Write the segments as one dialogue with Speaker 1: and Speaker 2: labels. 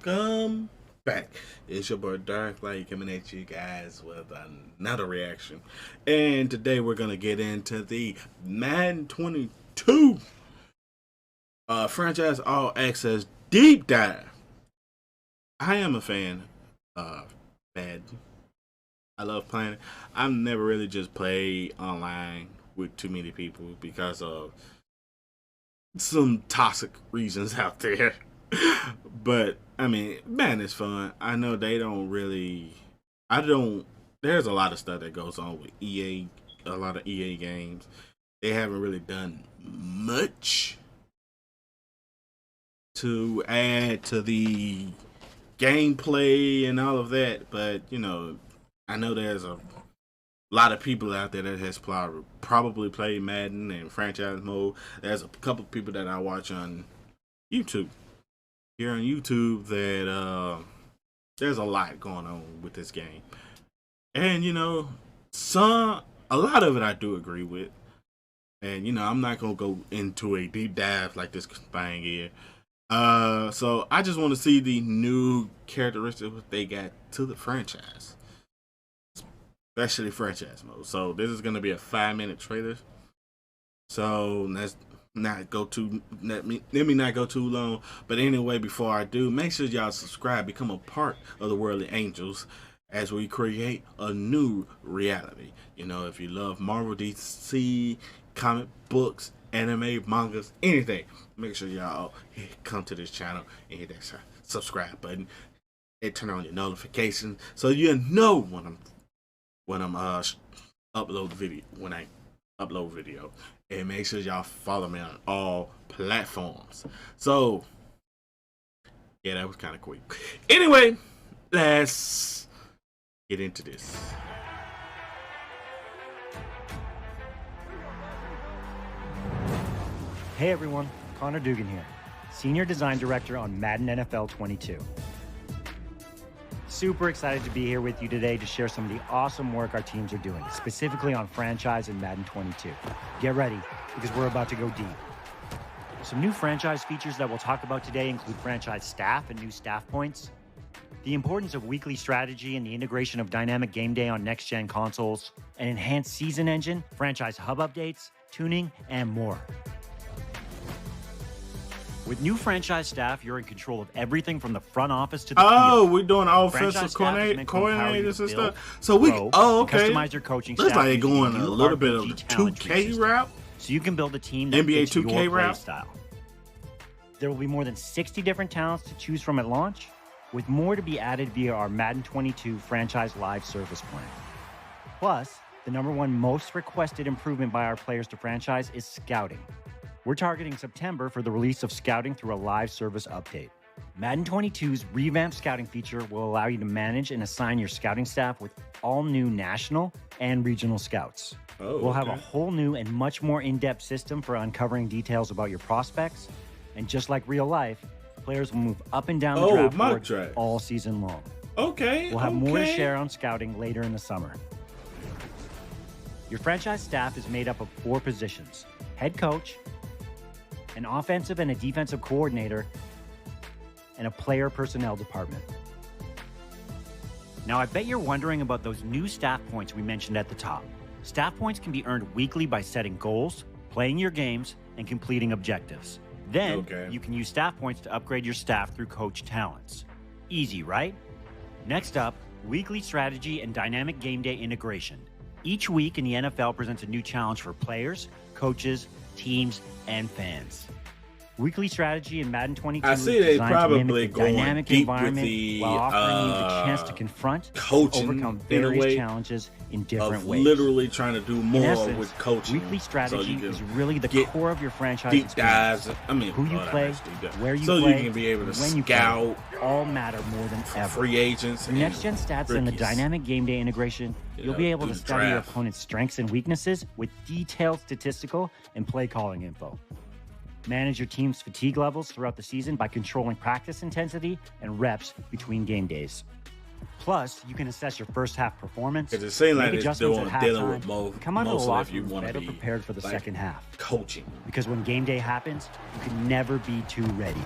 Speaker 1: welcome back. It's your boy DarKLight coming at you guys with another reaction. And today we're going to get into the Madden 22 franchise all access deep dive. I am a fan of Madden. I love playing it. I've never really just played online with too many people because of some toxic reasons out there. But I mean, man, it's fun. I know they don't really. There's a lot of stuff that goes on with EA. A lot of EA games. They haven't really done much to add to the gameplay and all of that. But you know, I know there's a lot of people out there that has probably played Madden and franchise mode. There's a couple of people that I watch on YouTube. Here on YouTube that there's a lot going on with this game. And you know, a lot of it I do agree with. And you know, I'm not gonna go into a deep dive like this thing here. So I just want to see the new characteristics they got to the franchise. Especially franchise mode. So this is gonna be a 5-minute trailer. So let's not go too let me not go too long. But anyway, before I do, make sure y'all subscribe, become a part of the Worldly Angels as we create a new reality. You know, if you love Marvel, DC, comic books, anime, mangas, anything, make sure y'all come to this channel and hit that subscribe button and turn on your notifications so you know when I'm upload video. And make sure y'all follow me on all platforms. So yeah, that was kind of quick. Anyway, let's get into this.
Speaker 2: Hey everyone, Connor Dugan here, Senior Design Director on Madden NFL 22. Super excited to be here with you today to share some of the awesome work our teams are doing, specifically on franchise and Madden 22. Get ready, because we're about to go deep. Some new franchise features that we'll talk about today include franchise staff and new staff points, the importance of weekly strategy and the integration of dynamic game day on next-gen consoles, an enhanced season engine, franchise hub updates, tuning, and more. With new franchise staff, you're in control of everything from the front office to the field.
Speaker 1: We're doing offensive coordinators and stuff. So we okay.
Speaker 2: Customize your coaching staff.
Speaker 1: Looks like they're going a little bit of the 2K route.
Speaker 2: So you can build a team that
Speaker 1: NBA
Speaker 2: fits
Speaker 1: 2K
Speaker 2: your
Speaker 1: route.
Speaker 2: play style. There will be more than 60 different talents to choose from at launch, with more to be added via our Madden 22 franchise live service plan. Plus, the #1 most requested improvement by our players to franchise is scouting. We're targeting September for the release of scouting through a live service update. Madden 22's revamped scouting feature will allow you to manage and assign your scouting staff with all new national and regional scouts. We'll have a whole new and much more in-depth system for uncovering details about your prospects. And just like real life, players will move up and down the draft board all season long. We'll have more to share on scouting later in the summer. Your franchise staff is made up of 4 positions: head coach, an offensive and a defensive coordinator, and a player personnel department. Now, I bet you're wondering about those new staff points we mentioned at the top. Staff points can be earned weekly by setting goals, playing your games, and completing objectives. Then, you can use staff points to upgrade your staff through coach talents. Easy, right? Next up, weekly strategy and dynamic game day integration. Each week in the NFL presents a new challenge for players, coaches, teams, and fans. Weekly strategy in Madden 22
Speaker 1: I see they probably
Speaker 2: the
Speaker 1: going
Speaker 2: dynamic
Speaker 1: deep
Speaker 2: environment
Speaker 1: with the
Speaker 2: while offering you the chance to confront
Speaker 1: coaching,
Speaker 2: overcome
Speaker 1: in a
Speaker 2: various
Speaker 1: way
Speaker 2: challenges in different ways.
Speaker 1: Literally trying to do more
Speaker 2: in essence,
Speaker 1: with coaching.
Speaker 2: Weekly strategy
Speaker 1: so
Speaker 2: is really the core of your franchise
Speaker 1: deep
Speaker 2: experience.
Speaker 1: dives. I mean,
Speaker 2: who you play, where you
Speaker 1: so
Speaker 2: play,
Speaker 1: you can be able to
Speaker 2: when you
Speaker 1: scout
Speaker 2: play, all matter more than ever.
Speaker 1: free agents,
Speaker 2: The next-gen stats and the dynamic game day integration, you'll be able to study your opponent's strengths and weaknesses with detailed statistical and play calling info. Manage your team's fatigue levels throughout the season by controlling practice intensity and reps between game days. Plus, you can assess your first half performance,
Speaker 1: it seems like
Speaker 2: make
Speaker 1: it's
Speaker 2: adjustments at
Speaker 1: dealing with
Speaker 2: halftime, come out of the locker room
Speaker 1: want
Speaker 2: better
Speaker 1: to be
Speaker 2: prepared for the second half.
Speaker 1: Coaching.
Speaker 2: Because when game day happens, you can never be too ready.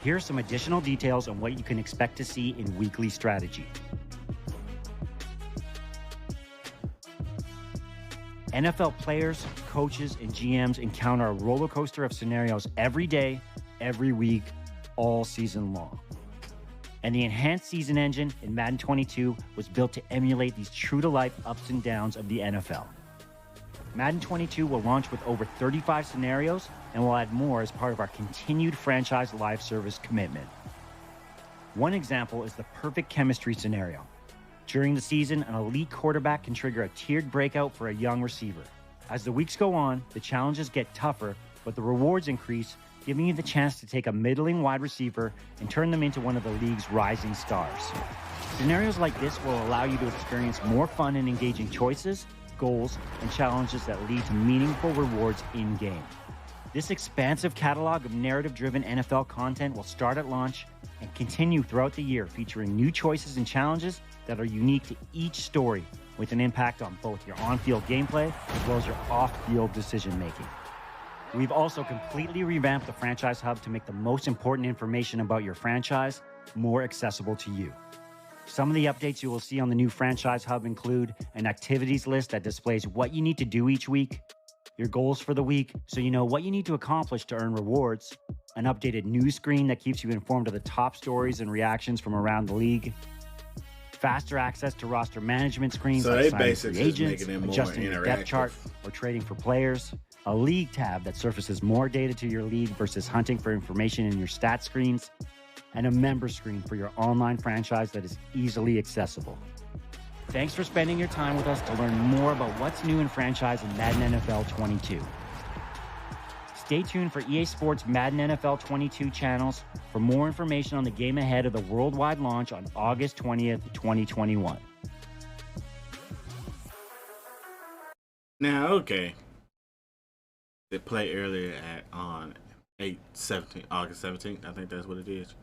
Speaker 2: Here are some additional details on what you can expect to see in weekly strategy. NFL players, coaches, and GMs encounter a roller coaster of scenarios every day, every week, all season long. And the enhanced season engine in Madden 22 was built to emulate these true-to-life ups and downs of the NFL. Madden 22 will launch with over 35 scenarios and will add more as part of our continued franchise live service commitment. One example is the perfect chemistry scenario. During the season, an elite quarterback can trigger a tiered breakout for a young receiver. As the weeks go on, the challenges get tougher, but the rewards increase, giving you the chance to take a middling wide receiver and turn them into one of the league's rising stars. Scenarios like this will allow you to experience more fun and engaging choices, goals, and challenges that lead to meaningful rewards in-game. This expansive catalog of narrative-driven NFL content will start at launch and continue throughout the year, featuring new choices and challenges that are unique to each story, with an impact on both your on-field gameplay as well as your off-field decision-making. We've also completely revamped the Franchise Hub to make the most important information about your franchise more accessible to you. Some of the updates you will see on the new Franchise Hub include an activities list that displays what you need to do each week, your goals for the week so you know what you need to accomplish to earn rewards, an updated news screen that keeps you informed of the top stories and reactions from around the league, faster access to roster management screens
Speaker 1: so
Speaker 2: like
Speaker 1: they
Speaker 2: signing
Speaker 1: basically
Speaker 2: free agents,
Speaker 1: making it more
Speaker 2: adjusting your depth chart, or trading for players, a league tab that surfaces more data to your league versus hunting for information in your stat screens, and a member screen for your online franchise that is easily accessible. Thanks for spending your time with us to learn more about what's new in franchise in Madden NFL 22. Stay tuned for EA Sports Madden NFL 22 channels for more information on the game ahead of the worldwide launch on August 20th, 2021.
Speaker 1: Now, okay. They play earlier on August 17th. I think that's what it is.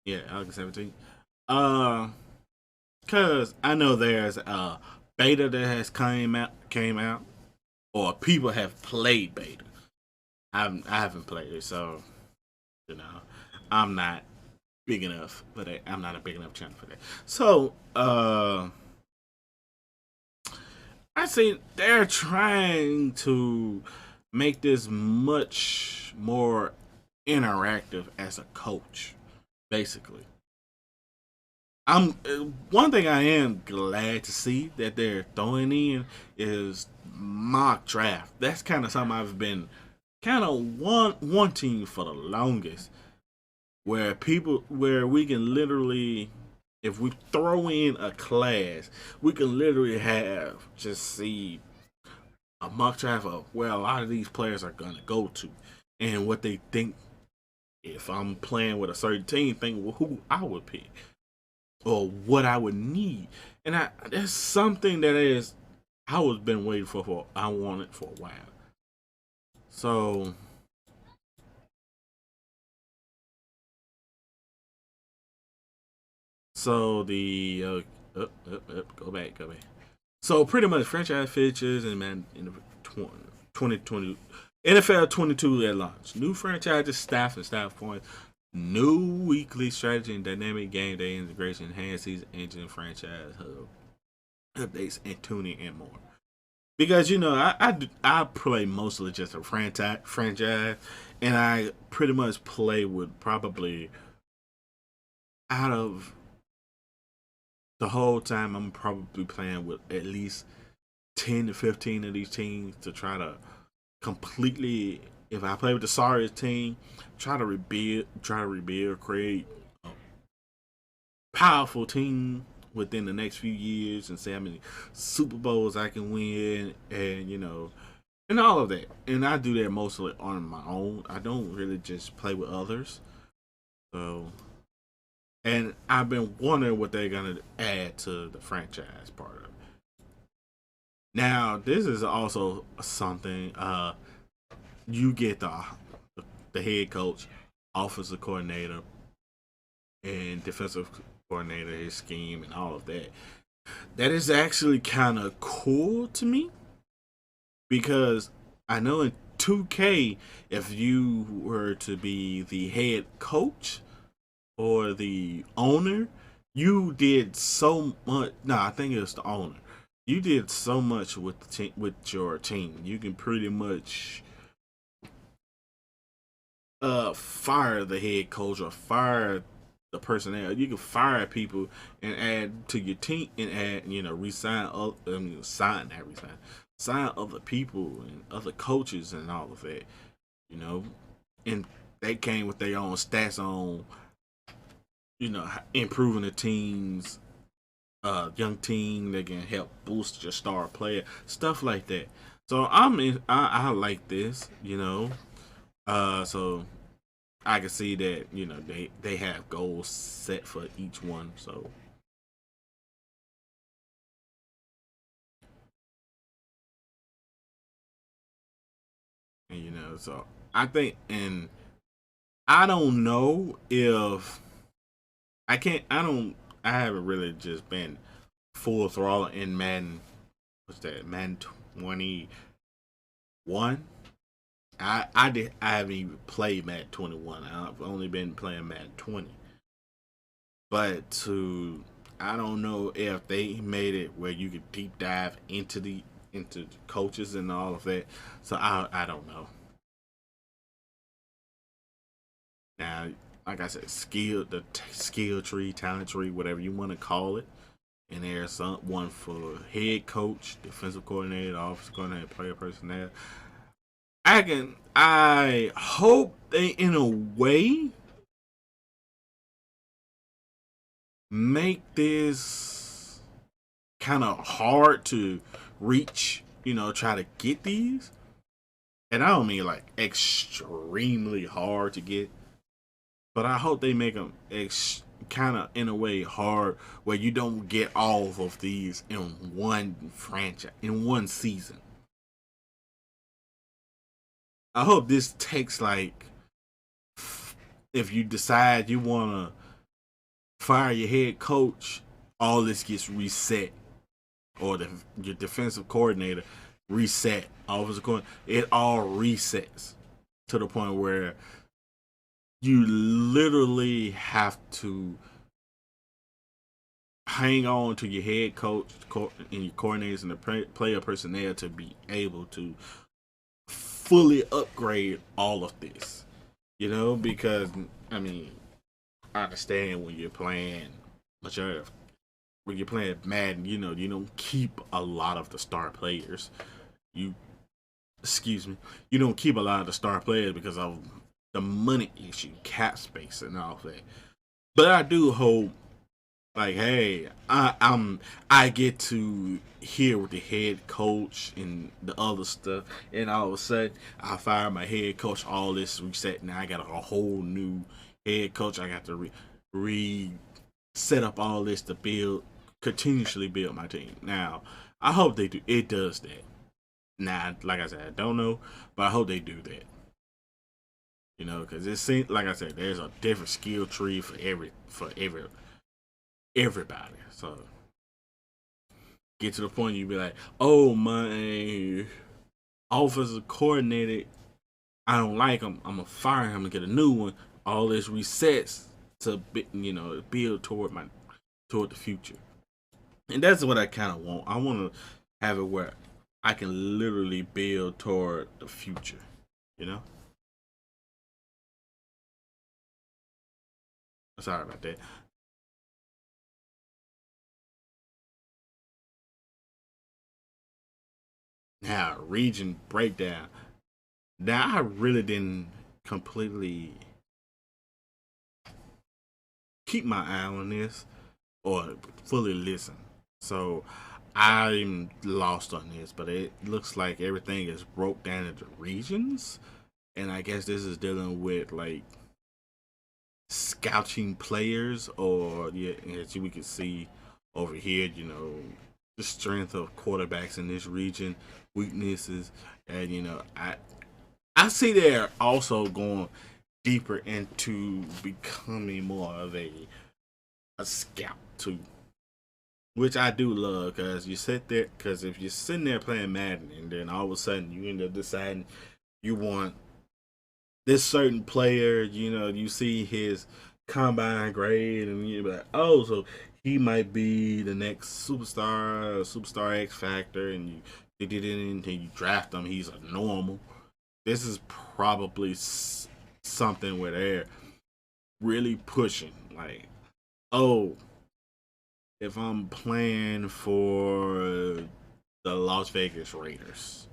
Speaker 1: Yeah, August 17th. Cause I know there's a beta that has came out, or people have played beta. I haven't played it, so I'm not big enough for that. I'm not a big enough channel for that. So I see they're trying to make this much more interactive as a coach, basically. One thing I am glad to see that they're throwing in is mock draft. That's kind of something I've been kind of wanting for the longest, where we can literally, if we throw in a class, we can literally see a mock draft of where a lot of these players are gonna go to and what they think. If I'm playing with a certain team, think who I would pick or what I would need, and that's something that I was been waiting for. I wanted for a while. So the go back. So pretty much franchise features and man in the 2020 NFL 22 at launch. New franchises, staff and staff points. New weekly strategy and dynamic game day integration, enhanced season engine, franchise hub updates, and tuning and more. Because I play mostly just a franchise, and I pretty much play with probably out of the whole time I'm probably playing with at least 10 to 15 of these teams to try to completely. If I play with the sorriest team, try to rebuild, create a powerful team within the next few years, and see how many Super Bowls I can win, and all of that. And I do that mostly on my own. I don't really just play with others. So, and I've been wondering what they're gonna add to the franchise part of it. Now, this is also something. You get the head coach, offensive coordinator, and defensive coordinator, his scheme, and all of that. That is actually kind of cool to me, because I know in 2K, if you were to be the head coach or the owner, you did so much. No, I think it was the owner. You did so much with with your team. You can pretty much fire the head coach or fire the personnel. You can fire people and add to your team and add, resign sign not resign. Sign other people and other coaches and all of that. You know. And they came with their own stats on, improving the team's young team. They can help boost your star player, stuff like that. So I like this, so I can see that they have goals set for each one. So and, so I think, and I don't know if I can't. I haven't really just been full throttle in Madden. What's that? Madden 21. I haven't even played Madden 21. I've only been playing Madden 20. But I don't know if they made it where you could deep dive into the coaches and all of that. So I don't know. Now, like I said, skill tree, talent tree, whatever you want to call it. And there's one for head coach, defensive coordinator, offensive coordinator, player personnel. I hope they, in a way, make this kind of hard to reach, try to get these. And I don't mean like extremely hard to get, but I hope they make them kind of, in a way, hard where you don't get all of these in one franchise, in one season. I hope this takes, like, if you decide you want to fire your head coach, all this gets reset, or your defensive coordinator reset, offensive coordinator, it all resets to the point where you literally have to hang on to your head coach and your coordinators and the player personnel to be able to fully upgrade all of this. Because I mean, I understand when you're playing when you're playing Madden, you don't keep a lot of the star players. You excuse me, you don't keep a lot of the star players because of the money issue, cap space, and all that. But I do hope, like, hey, I get to hear with the head coach and the other stuff, and all of a sudden I fire my head coach. All this reset. Now I got a whole new head coach. I got to set up all this to continuously build my team. Now I hope they do. It does that. Now, like I said, I don't know, but I hope they do that. Because it seems, like I said, there's a different skill tree for everybody. So get to the point you be like, oh, my offensive coordinator, I don't like him. I'm gonna fire him and get a new one. All this resets to build toward the future, and that's what I kind of want. I want to have it where I can literally build toward the future. Sorry about that. Now, region breakdown. Now, I really didn't completely keep my eye on this or fully listen. So I'm lost on this, but it looks like everything is broke down into regions. And I guess this is dealing with, like, scouting players, or, yeah, as we can see over here, the strength of quarterbacks in this region, weaknesses, and I see they're also going deeper into becoming more of a scout too, which I do love, because you sit there, because if you're sitting there playing Madden and then all of a sudden you end up deciding You want this certain player, you see his combine grade, and you're like, oh, so he might be the next superstar, superstar X Factor, and you did it until you draft him. He's a normal. This is probably something where they're really pushing, like, oh, if I'm playing for the Las Vegas Raiders,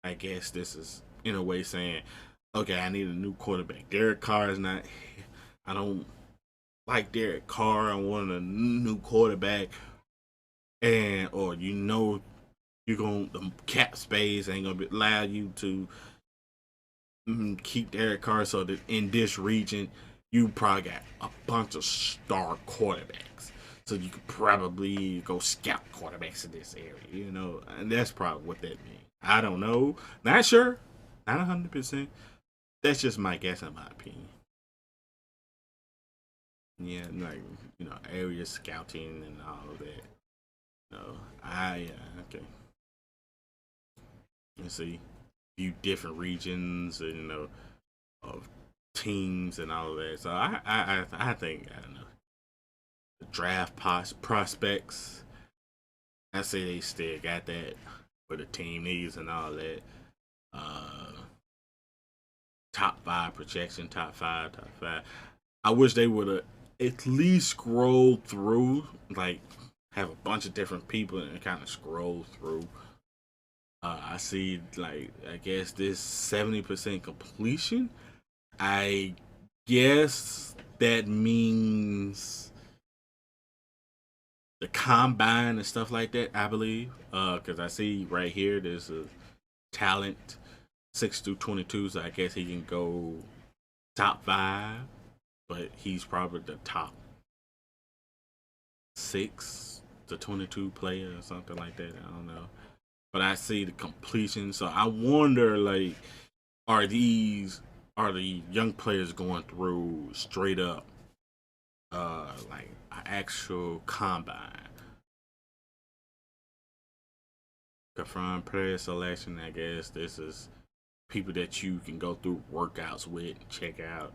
Speaker 1: I guess this is in a way saying, okay, I need a new quarterback. Derek Carr is not. I don't like Derek Carr. I want a new quarterback, and or you're going the cap space ain't gonna allow you to keep Derek Carr. So that in this region, you probably got a bunch of star quarterbacks. So you could probably go scout quarterbacks in this area, and that's probably what that means. I don't know, not sure, not 100%. That's just my guess and my opinion. Yeah, like area scouting and all of that. I okay. Let's see, view different regions and of teams and all of that. So I think I don't know the draft prospects. I say they still got that for the team needs and all that. Uh, top five projection, top five. I wish they would have at least scrolled through, like have a bunch of different people and kind of scroll through. I see, like, I guess this 70% completion. I guess that means the combine and stuff like that, I believe. Because I see right here, there's a talent 6 through 22, so I guess he can go top 5, but he's probably the top 6 to 22 player or something like that. I don't know. But I see the completion, so I wonder, like, are the young players going through straight up like an actual combine? Confirm player selection, I guess this is people that you can go through workouts with and check out.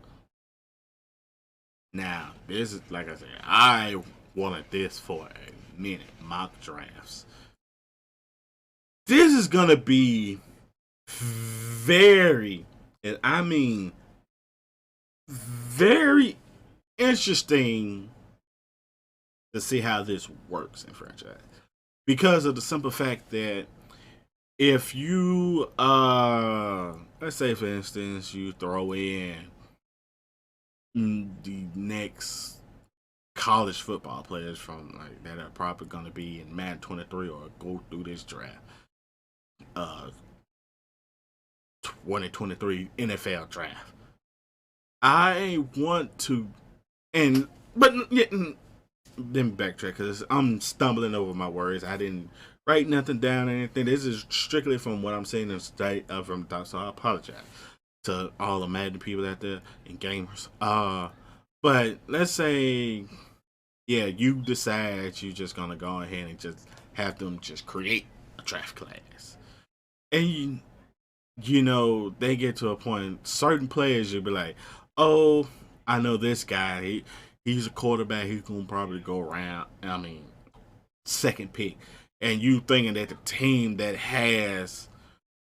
Speaker 1: Now, this is, like I said, I wanted this for a minute, mock drafts. This is gonna be very, and I mean very interesting to see how this works in franchise. Because of the simple fact that if you let's say for instance you throw in the next college football players from like that are probably going to be in Madden 23 or go through this draft, 2023 NFL draft. I want to, but then backtrack because I'm stumbling over my words. I didn't write nothing down or anything. This is strictly from what I'm saying in state from the top, so I apologize to all the Madden people out there and gamers. But let's say, yeah, you decide you're just gonna go ahead and just have them just create a draft class, and they get to a point. Certain players you'll be like, oh, I know this guy. He's a quarterback. He's gonna probably go around. I mean, second pick, and you thinking that the team that has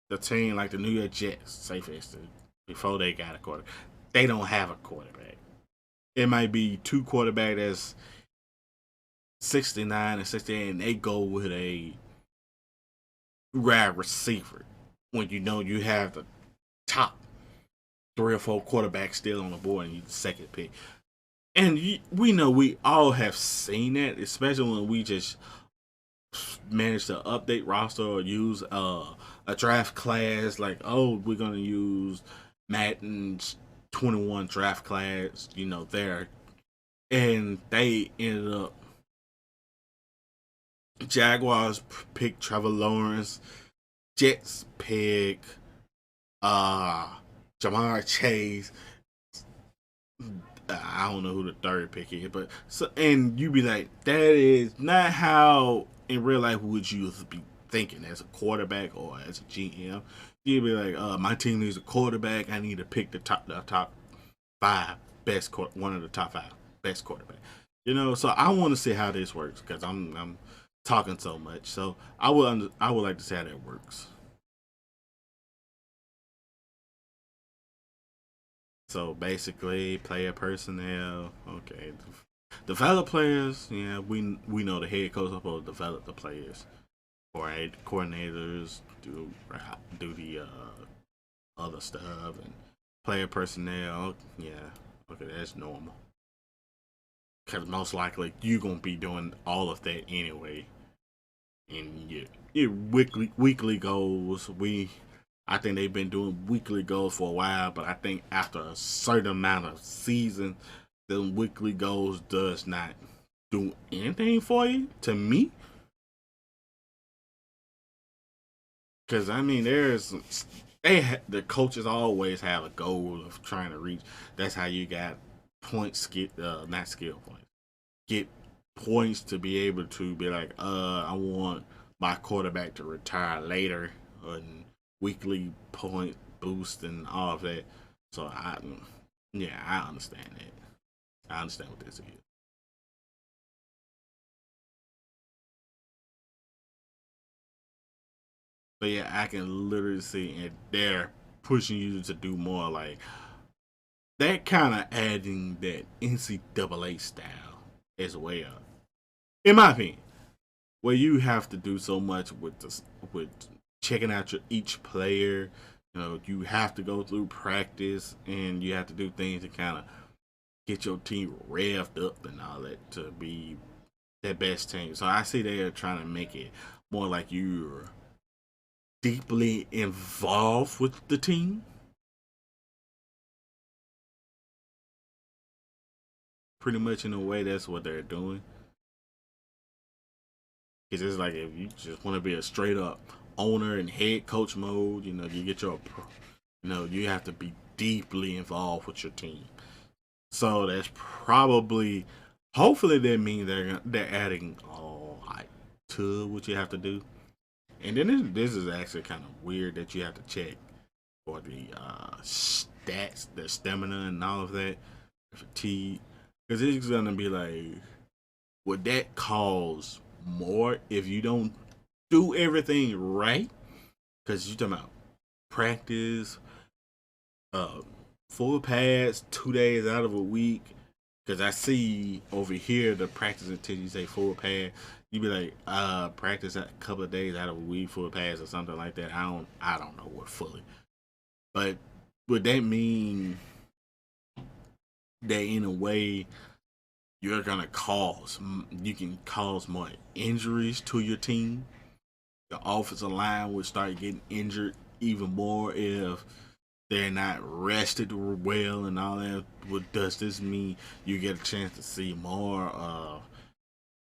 Speaker 1: the team like the New York Jets, say for instance, before they got a quarterback, they don't have a quarterback. It might be two quarterback that's 69 and 68, and they go with a wide receiver when you have the top 3 or 4 quarterbacks still on the board and you second pick. And we know we all have seen that, especially when we just manage to update roster or use a draft class. Like, oh, we're gonna use Madden's 21 draft class, there, and they ended up Jaguars pick Trevor Lawrence, Jets pick Jamar Chase. I don't know who the third pick is, but and you be like, that is not how in real life would you be thinking as a quarterback or as a GM. You'd be like, my team needs a quarterback. I need to pick the top five one of the top five best quarterback. You know, so I want to see how this works because I'm talking so much. So I would like to see how that works. So basically, player personnel. Okay, develop players. Yeah, we know the head coach is supposed to develop the players. Right, coordinators do the other stuff and player personnel. Yeah, okay, that's normal. Because most likely you're gonna be doing all of that anyway. And your weekly goals. I think they've been doing weekly goals for a while, but I think after a certain amount of season, the weekly goals does not do anything for you. To me, because I mean, the coaches always have a goal of trying to reach. That's how you got points, not skill points, get points to be able to be like, I want my quarterback to retire later, and weekly point boost and all of that. So yeah, I understand that. I understand what this is. But yeah, I can literally see, and they're pushing you to do more. Like that kind of adding that NCAA style as well, in my opinion, where you have to do so much with checking out each player. You know, you have to go through practice and you have to do things to kind of get your team revved up and all that to be their best team. So I see they're trying to make it more like you're deeply involved with the team. Pretty much in a way, that's what they're doing. It's just like if you just want to be a straight up owner and head coach mode, you know, you have to be deeply involved with your team. So that's probably, hopefully, that means they're adding like to what you have to do. And then this is actually kind of weird that you have to check for the stats, the stamina, and all of that, fatigue, because it's gonna be like, would that cause more if you don't do everything right? Because you're talking about practice, uh, full pads 2 days out of a week. Because I see over here the practice until you say full pad. You be like, practice a couple of days out of a week, full pads or something like that. I don't know what fully. But would that mean that in a way you can cause more injuries to your team? The offensive line would start getting injured even more if they're not rested well and all that. What does this mean? You get a chance to see more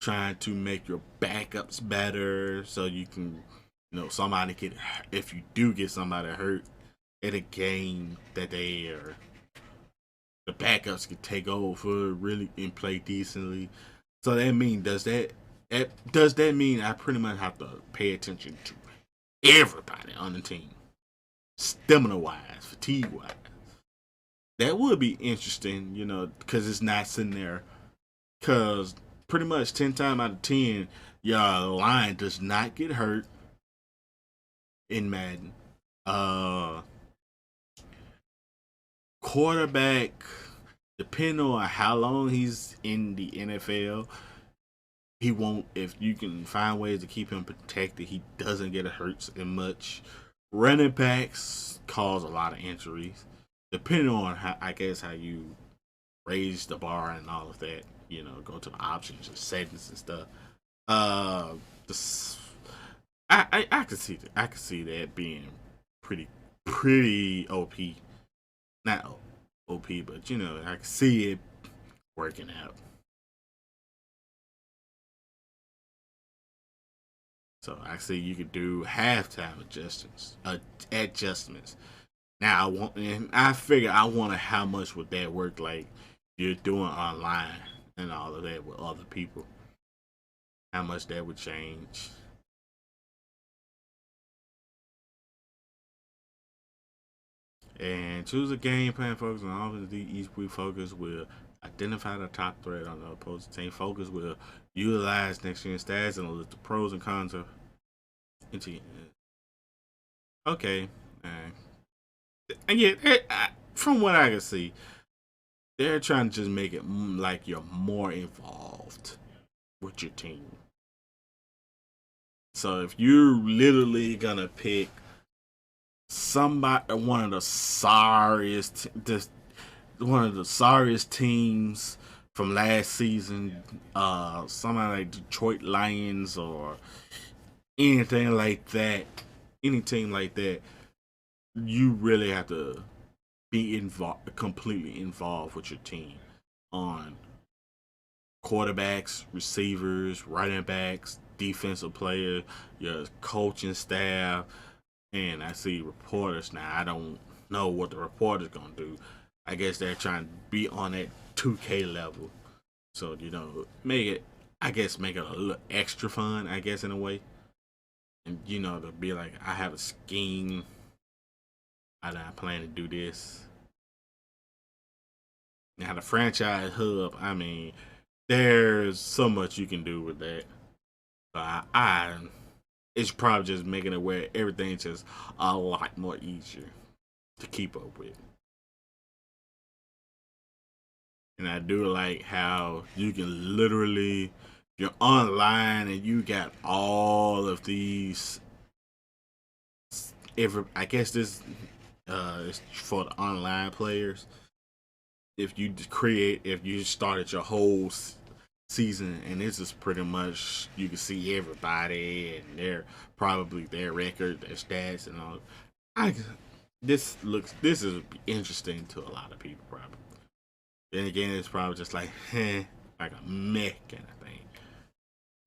Speaker 1: trying to make your backups better so you can, somebody can, if you do get somebody hurt in a game that the backups can take over really and play decently. So that mean does that mean I pretty much have to pay attention to everybody on the team, stamina wise, fatigue wise? That would be interesting, because it's not sitting there. Because pretty much 10 times out of 10, your line does not get hurt in Madden. Uh, Quarterback, depending on how long he's in the NFL, he won't. If you can find ways to keep him protected, he doesn't get hurt as much. Running backs cause a lot of injuries, depending on how you raise the bar and all of that. Go to the options and settings and stuff. Uh, this, I could see that. I could see that being pretty OP. Not OP, but I could see it working out. So I see you could do halftime adjustments. Now I figure I wonder how much would that work like you're doing online and all of that with other people. How much that would change. And choose a game plan focus on offense. Each week focus will identify the top threat on the opposing team. Focus will utilize next gen stats and list the pros and cons of. Okay, and yet from what I can see, they're trying to just make it like you're more involved with your team. So if you're literally gonna pick somebody, one of the sorriest teams from last season, somebody like Detroit Lions or anything like that, any team like that, you really have to be completely involved with your team on quarterbacks, receivers, running backs, defensive players, your coaching staff, and I see reporters now. I don't know what the reporters gonna do. I guess they're trying to be on that 2K level, so make it a little extra fun, I guess, in a way, and to be like, I have a scheme. I plan to do this. Now the franchise hub, I mean, there's so much you can do with that. It's probably just making it where everything's just a lot more easier to keep up with. And I do like how you can literally, you're online and you got all of these. I guess this is for the online players. If you started your whole season, and this is pretty much, you can see everybody and their record, their stats, and all. This is interesting to a lot of people probably. Then again, it's probably just like like a meh kind of thing.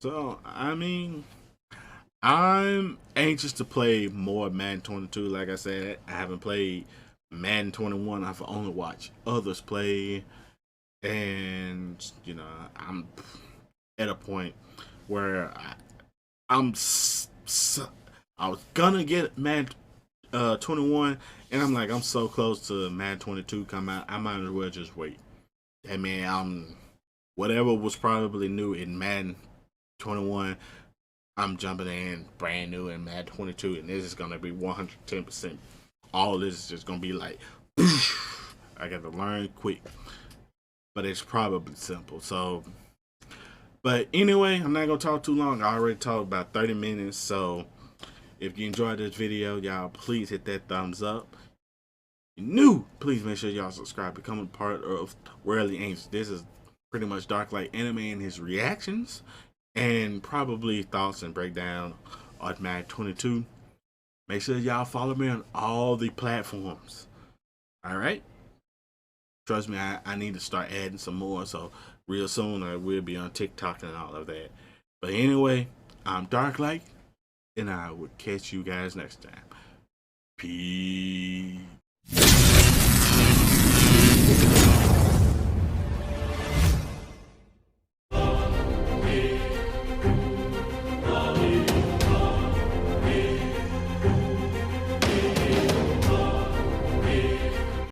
Speaker 1: So I mean, I'm anxious to play more Madden 22. Like I said, I haven't played Madden 21. I've only watched others play, and I'm at a point where I was gonna get Madden 21, and I'm like, I'm so close to Madden 22 come out. I might as well just wait. I mean, whatever was probably new in Madden 21, I'm jumping in brand new in Madden 22, and this is gonna be 110%. All this is just gonna be like, I got to learn quick, but it's probably simple. So, but anyway, I'm not gonna talk too long. I already talked about 30 minutes. So, if you enjoyed this video, y'all please hit that thumbs up. If you're new, please make sure y'all subscribe, become a part of Worldly Angels. This is pretty much DarKLighTANIME and his reactions, and probably thoughts and breakdown on Madden 22. Make sure y'all follow me on all the platforms. All right? Trust me, I need to start adding some more. So real soon I will be on TikTok and all of that. But anyway, I'm DarKLight, and I will catch you guys next time. Peace.